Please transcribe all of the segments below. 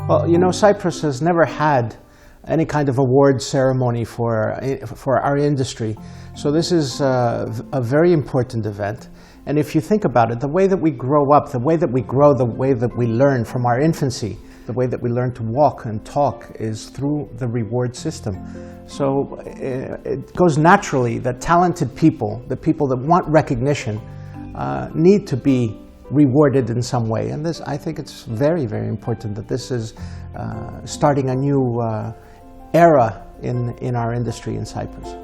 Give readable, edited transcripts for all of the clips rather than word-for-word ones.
Well, you know, Cyprus has never had any kind of award ceremony for our industry. So this is a very important event. And if you think about it, the way that we grow up, the way that we grow, the way that we learn from our infancy, the way that we learn to walk and talk is through the reward system. So it goes naturally that talented people, the people that want recognition, need to be rewarded in some way. And this, I think it's very, very important that this is starting a new era in our industry in Cyprus.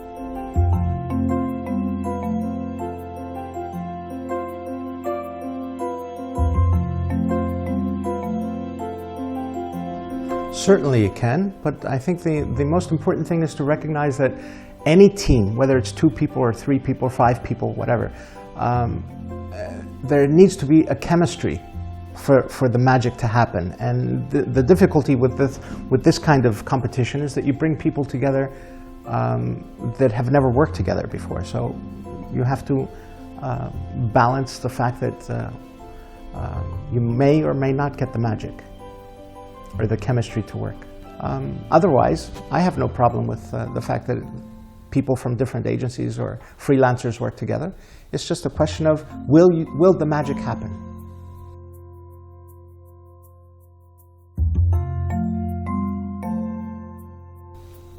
Certainly it can, but I think the most important thing is to recognize that any team, whether it's 2 people or 3 people or 5 people, whatever, there needs to be a chemistry for the magic to happen. And the difficulty with this kind of competition is that you bring people together that have never worked together before. So you have to balance the fact that you may or may not get the magic or the chemistry to work. Otherwise, I have no problem with the fact that people from different agencies or freelancers work together. It's just a question of, will the magic happen?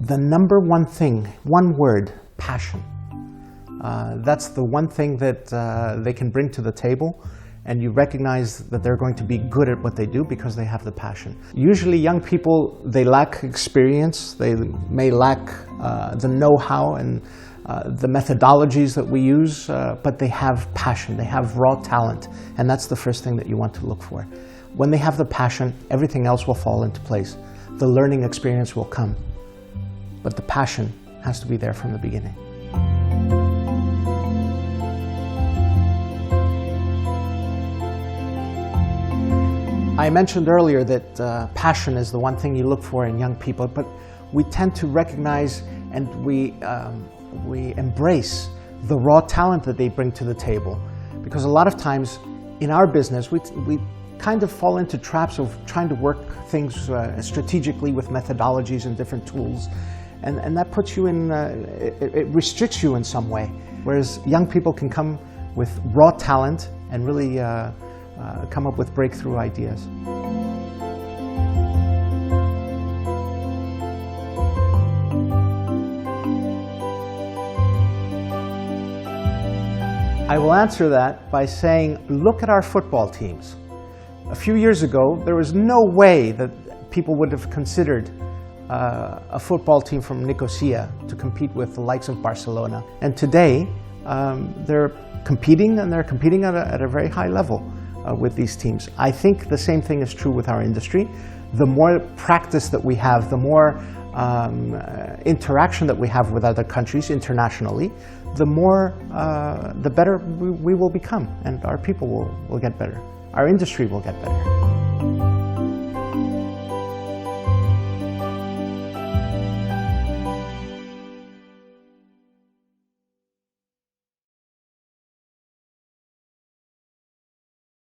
The number one thing, one word, passion. That's the one thing that they can bring to the table, and you recognize that they're going to be good at what they do because they have the passion. Usually young people, they lack experience, they may lack the know-how and the methodologies that we use, but they have passion, they have raw talent, and that's the first thing that you want to look for. When they have the passion, everything else will fall into place. The learning experience will come, but the passion has to be there from the beginning. I mentioned earlier that passion is the one thing you look for in young people, but we tend to recognize and we embrace the raw talent that they bring to the table. Because a lot of times in our business, we kind of fall into traps of trying to work things strategically with methodologies and different tools. And that puts you in, it restricts you in some way. Whereas young people can come with raw talent and really come up with breakthrough ideas. I will answer that by saying, look at our football teams. A few years ago, there was no way that people would have considered a football team from Nicosia to compete with the likes of Barcelona. And today, they're competing, and they're competing at a very high level with these teams. I think the same thing is true with our industry. The more practice that we have, the more interaction that we have with other countries internationally, the better we will become, and our people will get better. Our industry will get better.